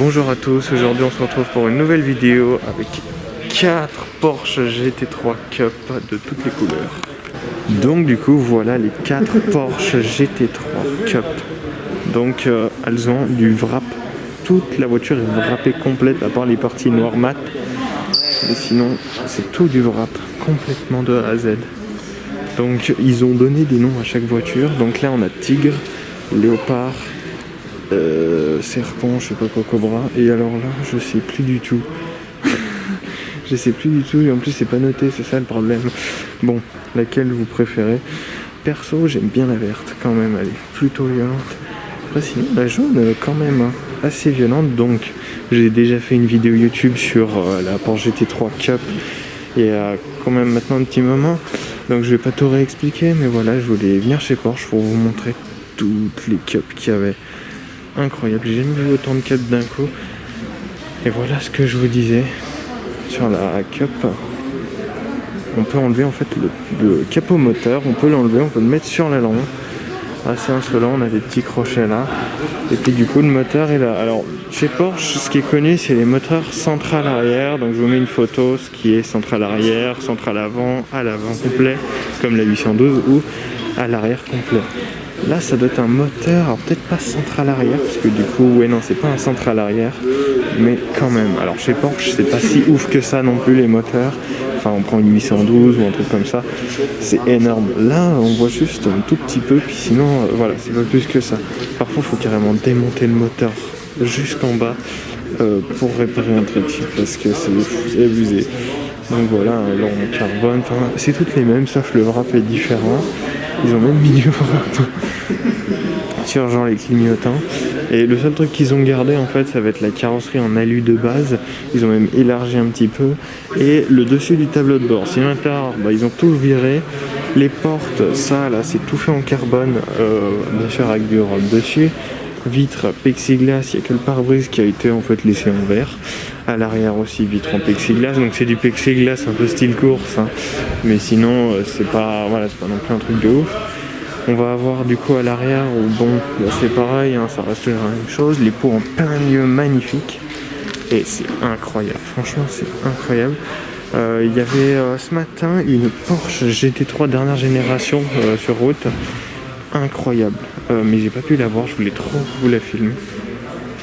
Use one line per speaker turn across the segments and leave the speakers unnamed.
Bonjour à tous, aujourd'hui on se retrouve pour une nouvelle vidéo avec 4 Porsche GT3 Cup de toutes les couleurs. Donc du coup voilà les 4 Porsche GT3 Cup. Donc elles ont du wrap, toute la voiture est wrappée complète à part les parties noires mat. Mais sinon c'est tout du wrap, complètement de A à Z. Donc ils ont donné des noms à chaque voiture, donc là on a Tigre, Léopard, serpent, je sais pas quoi, cobra, et alors là je sais plus du tout. Je sais plus du tout et en plus c'est pas noté, c'est ça le problème. Bon, laquelle vous préférez? Perso j'aime bien la verte quand même, elle est plutôt violente. Après sinon la jaune quand même hein, assez violente. Donc j'ai déjà fait une vidéo YouTube sur la Porsche GT3 Cup il y a quand même maintenant un petit moment, donc je vais pas tout réexpliquer, mais voilà, je voulais venir chez Porsche pour vous montrer toutes les cups qu'il y avait. Incroyable, j'ai jamais vu autant de cups d'un coup. Et voilà ce que je vous disais sur la cup. On peut enlever en fait le capot moteur, on peut l'enlever, on peut le mettre sur la lampe. Assez insolent, on a des petits crochets là. Et puis du coup le moteur est là. Alors chez Porsche, ce qui est connu c'est les moteurs central arrière. Donc je vous mets une photo, ce qui est central arrière, central avant, à l'avant complet, comme la 812, ou à l'arrière complet. Là ça doit être un moteur, alors peut-être pas central arrière, parce que du coup, ouais non c'est pas un central arrière, mais quand même. Alors chez Porsche c'est pas si ouf que ça non plus les moteurs. Enfin on prend une 812 ou un truc comme ça, c'est énorme. Là on voit juste un tout petit peu, puis sinon voilà, c'est pas plus que ça. Parfois il faut carrément démonter le moteur jusqu'en bas pour réparer un truc, parce que c'est abusé. Donc voilà, un long carbone, enfin, c'est toutes les mêmes, sauf le wrap est différent. Ils ont même mis du wrap sur genre les clignotants. Et le seul truc qu'ils ont gardé en fait, ça va être la carrosserie en alu de base. Ils ont même élargi un petit peu. Et le dessus du tableau de bord. Sinon l'intérieur, ils ont tout viré. Les portes, ça là, c'est tout fait en carbone, bien sûr avec du rhum dessus. Vitre plexiglas, il n'y a que le pare-brise qui a été en fait laissé en verre. À l'arrière aussi vitre en plexiglas, donc c'est du plexiglas un peu style course, hein. Mais sinon c'est pas non plus un truc de ouf. On va avoir du coup à l'arrière, où bon, là c'est pareil, hein, ça reste la même chose, les pots en plein milieu magnifiques, et c'est incroyable, franchement c'est incroyable. Il y avait ce matin une Porsche GT3 dernière génération sur route, incroyable, mais j'ai pas pu la voir, je voulais trop vous la filmer,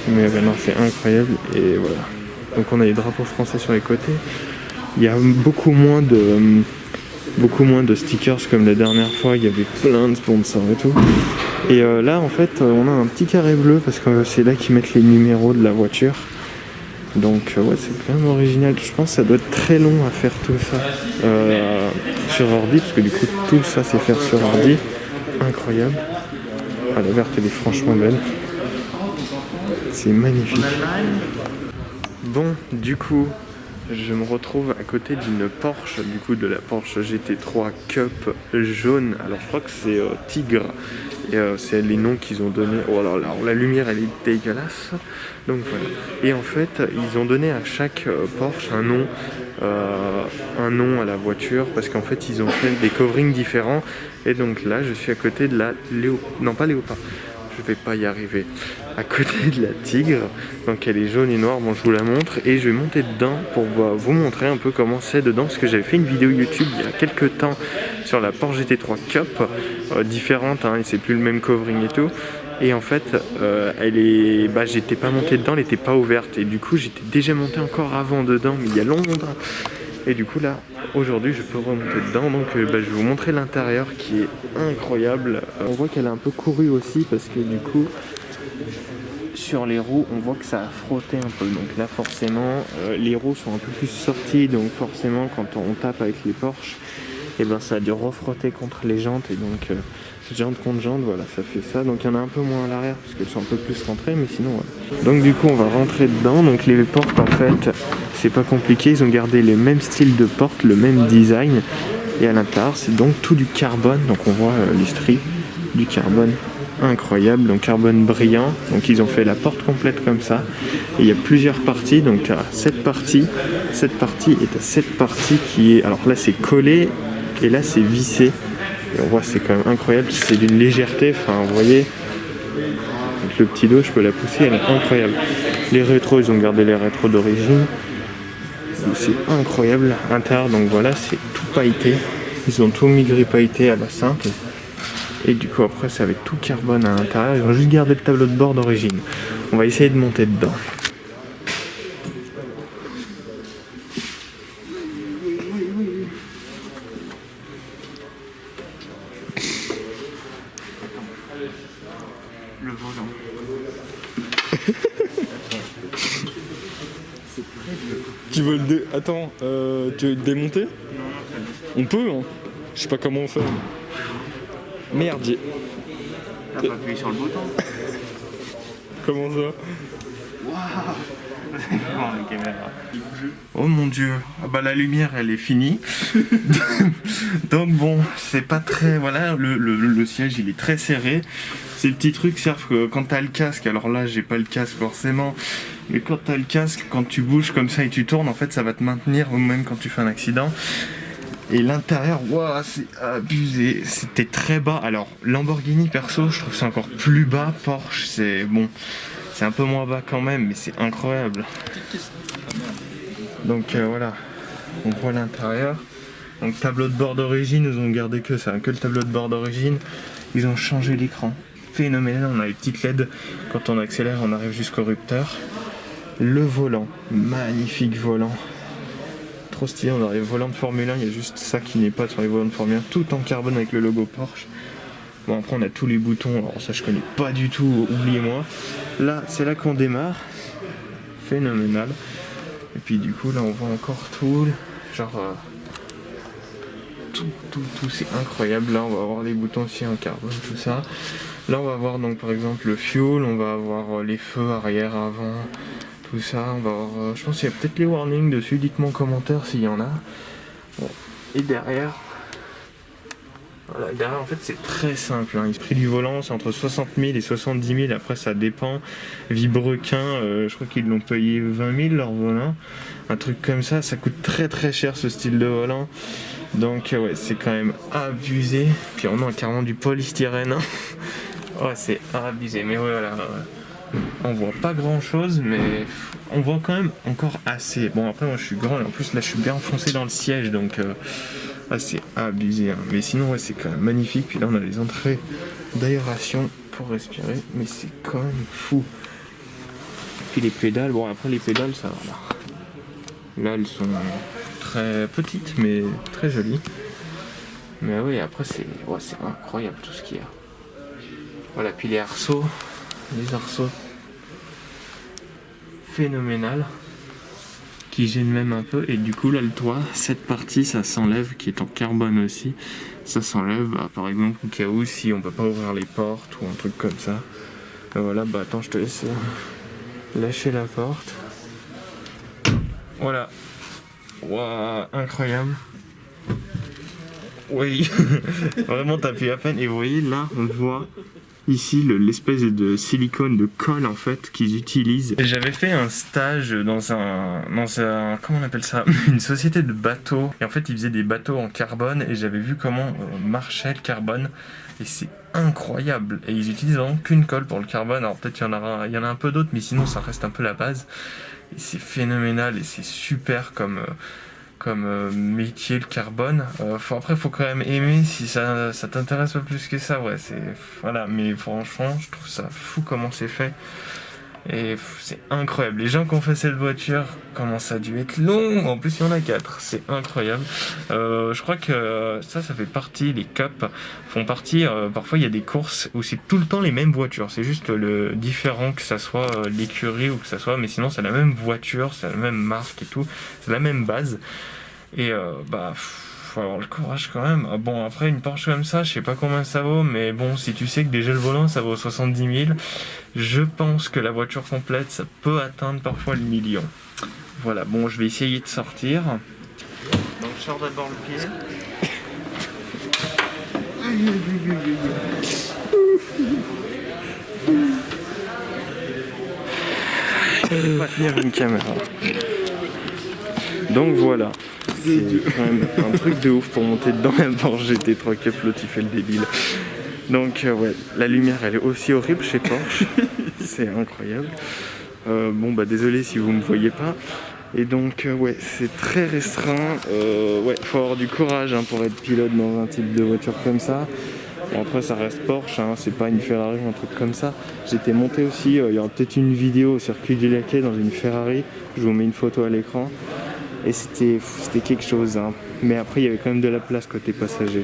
mais non c'est incroyable, et voilà. Donc on a les drapeaux français sur les côtés, il y a beaucoup moins de stickers comme la dernière fois, il y avait plein de sponsors et tout. Et là en fait on a un petit carré bleu parce que c'est là qu'ils mettent les numéros de la voiture. Donc ouais, c'est quand même original. Je pense que ça doit être très long à faire tout ça sur ordi, parce que du coup tout ça c'est faire sur ordi. Incroyable. Ah, la verte elle est franchement belle. C'est magnifique. Bon, du coup je me retrouve à côté d'une Porsche, du coup de la Porsche GT3 Cup jaune. Alors je crois que c'est Tigre, et c'est les noms qu'ils ont donnés. Oh alors la lumière elle est dégueulasse. Donc voilà. Et en fait ils ont donné à chaque Porsche un nom à la voiture, parce qu'en fait ils ont fait des coverings différents. Et donc là je suis à côté de la Léopard. Je vais pas y arriver. À côté de la Tigre, donc elle est jaune et noire, bon je vous la montre, et je vais monter dedans pour vous montrer un peu comment c'est dedans, parce que j'avais fait une vidéo YouTube il y a quelques temps sur la Porsche GT3 Cup, différente, hein, et c'est plus le même covering et tout, et en fait j'étais pas monté dedans, elle était pas ouverte, et du coup j'étais déjà monté encore avant dedans, mais il y a longtemps. Et du coup là, aujourd'hui je peux remonter dedans, donc je vais vous montrer l'intérieur qui est incroyable. On voit qu'elle a un peu couru aussi, parce que du coup, sur les roues, on voit que ça a frotté un peu. Donc là forcément, les roues sont un peu plus sorties, donc forcément quand on tape avec les Porsche, et ça a dû refrotter contre les jantes, et donc jante contre jante, voilà, ça fait ça. Donc il y en a un peu moins à l'arrière parce qu'elles sont un peu plus centrées, mais sinon voilà. Donc du coup on va rentrer dedans. Donc les portes en fait c'est pas compliqué, ils ont gardé les mêmes styles de portes, le même design, et à l'intérieur c'est donc tout du carbone. Donc on voit les strips du carbone, incroyable, donc carbone brillant. Donc ils ont fait la porte complète comme ça, et il y a plusieurs parties. Donc tu as cette partie et tu as cette partie qui est, alors là c'est collé et là c'est vissé. Et on voit c'est quand même incroyable, c'est d'une légèreté, enfin vous voyez, avec le petit dos, je peux la pousser, elle est incroyable. Les rétros, ils ont gardé les rétros d'origine. C'est incroyable. L'intérieur, donc voilà, c'est tout pailleté. Ils ont tout mis gris pailleté à la simple. Et du coup, après, ça va être tout carbone à l'intérieur. Ils ont juste gardé le tableau de bord d'origine. On va essayer de monter dedans. Le volant.
Tu veux Attends, tu veux le démonter? On peut, hein. Je sais pas comment on fait. Merde, j'ai...
T'as pas appuyé sur le bouton.
Comment ça?
Oh mon dieu, ah bah la lumière elle est finie. Donc bon, c'est pas très... Voilà, le siège il est très serré. Ces petits trucs servent que quand t'as le casque, alors là j'ai pas le casque forcément, mais quand t'as le casque, quand tu bouges comme ça et tu tournes, en fait ça va te maintenir, ou même quand tu fais un accident. Et l'intérieur, waouh, c'est abusé, c'était très bas. Alors Lamborghini perso, je trouve c'est encore plus bas. Porsche, c'est bon, c'est un peu moins bas quand même, mais c'est incroyable. Donc voilà, on voit l'intérieur. Donc tableau de bord d'origine, ils ont gardé que ça, que le tableau de bord d'origine. Ils ont changé l'écran, phénoménal. On a les petites LED, quand on accélère, on arrive jusqu'au rupteur. Le volant, magnifique volant. Trop stylé, on a les volants de Formule 1, il y a juste ça qui n'est pas sur les volants de Formule 1, tout en carbone avec le logo Porsche. Bon, après on a tous les boutons, alors ça je connais pas du tout, oubliez-moi. Là, c'est là qu'on démarre, phénoménal. Et puis du coup là on voit encore tout, genre tout, c'est incroyable. Là on va avoir les boutons aussi en carbone, tout ça. Là on va avoir donc par exemple le fuel, on va avoir les feux arrière, avant. Tout ça, on va avoir, je pense qu'il y a peut-être les warnings dessus, dites-moi en commentaire s'il y en a. Bon. Et derrière, voilà, derrière en fait c'est très simple, hein. Le prix du volant c'est entre 60 000 et 70 000, après ça dépend. Vibrequin, je crois qu'ils l'ont payé 20 000 leur volant, un truc comme ça, ça coûte très très cher ce style de volant. Donc ouais, c'est quand même abusé. Puis on a carrément du polystyrène, hein. Ouais, c'est abusé, mais voilà. On voit pas grand chose, mais on voit quand même encore assez. Bon, après moi je suis grand et en plus là je suis bien enfoncé dans le siège, donc c'est abusé, hein. Mais sinon ouais, c'est quand même magnifique. Puis là on a les entrées d'aération pour respirer, mais c'est quand même fou. Puis les pédales, bon après les pédales ça va. Là elles sont très petites mais très jolies. Mais oui, après c'est incroyable tout ce qu'il y a. Voilà, puis les arceaux. Les arceaux phénoménal qui gênent même un peu. Et du coup là le toit, cette partie ça s'enlève, qui est en carbone aussi, ça s'enlève, par exemple au cas où si on peut pas ouvrir les portes ou un truc comme ça. Et voilà, attends, je te laisse lâcher la porte. Voilà, waouh, incroyable. Oui. Vraiment t'appuies à peine et vous voyez là on voit ici l'espèce de silicone de colle en fait qu'ils utilisent. Et j'avais fait un stage dans un comment on appelle ça, une société de bateaux, et en fait ils faisaient des bateaux en carbone et j'avais vu comment marchait le carbone et c'est incroyable. Et ils utilisent vraiment qu'une colle pour le carbone. Alors peut-être il y en a un peu d'autres, mais sinon ça reste un peu la base. Et c'est phénoménal et c'est super comme métier le carbone. Après faut quand même aimer, si ça t'intéresse pas plus que ça, ouais, voilà, mais franchement je trouve ça fou comment c'est fait et c'est incroyable. Les gens qui ont fait cette voiture, comment ça a dû être long, en plus il y en a 4, c'est incroyable. Je crois que ça fait partie, les cups font partie, parfois il y a des courses où c'est tout le temps les mêmes voitures, c'est juste le différent, que ça soit l'écurie ou que ça soit, mais sinon c'est la même voiture, c'est la même marque et tout, c'est la même base. Et faut avoir le courage quand même. Bon, après une Porsche comme ça, je sais pas combien ça vaut, mais bon, si tu sais que déjà le volant ça vaut 70 000, je pense que la voiture complète ça peut atteindre parfois le million. Voilà, bon, je vais essayer de sortir. Donc je sors d'abord le pied. Je peux pas tenir une caméra. Donc voilà, c'est quand même un truc de ouf pour monter dedans la Porsche GT3 Cup, l'autre il fait le débile. Donc ouais, la lumière elle est aussi horrible chez Porsche, c'est incroyable. Bon bah désolé si vous me voyez pas. Et donc ouais, c'est très restreint. Ouais, faut avoir du courage hein, pour être pilote dans un type de voiture comme ça. Bon, après ça reste Porsche, hein, c'est pas une Ferrari ou un truc comme ça. J'étais monté aussi, il y aura peut-être une vidéo au circuit du Laquais dans une Ferrari. Je vous mets une photo à l'écran. Et c'était quelque chose. Hein. Mais après il y avait quand même de la place côté passager.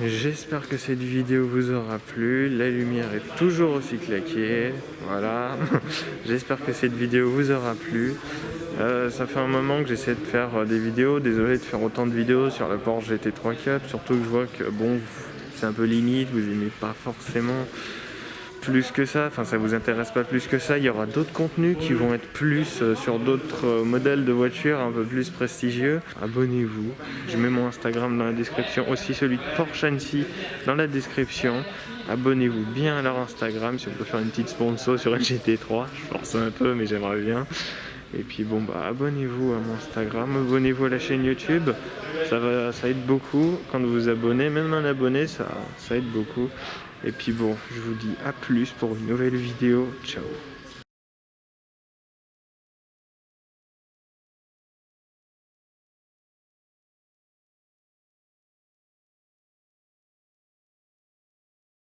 J'espère que cette vidéo vous aura plu. La lumière est toujours aussi claquée. Voilà. J'espère que cette vidéo vous aura plu. Ça fait un moment que j'essaie de faire des vidéos. Désolé de faire autant de vidéos sur la Porsche GT3 Cup. Surtout que je vois que bon, c'est un peu limite. Vous aimez pas forcément plus que ça. Enfin, ça vous intéresse pas plus que ça. Il y aura d'autres contenus qui vont être plus sur d'autres modèles de voitures un peu plus prestigieux. Abonnez-vous. Je mets mon Instagram dans la description. Aussi celui de Porsche Annecy dans la description. Abonnez-vous bien à leur Instagram. Si on peut faire une petite sponsor sur une GT3. Je force un peu, mais j'aimerais bien. Et puis bon bah abonnez-vous à mon Instagram, abonnez-vous à la chaîne YouTube, ça aide beaucoup quand vous vous abonnez, même un abonné ça aide beaucoup. Et puis bon, je vous dis à plus pour une nouvelle vidéo, ciao.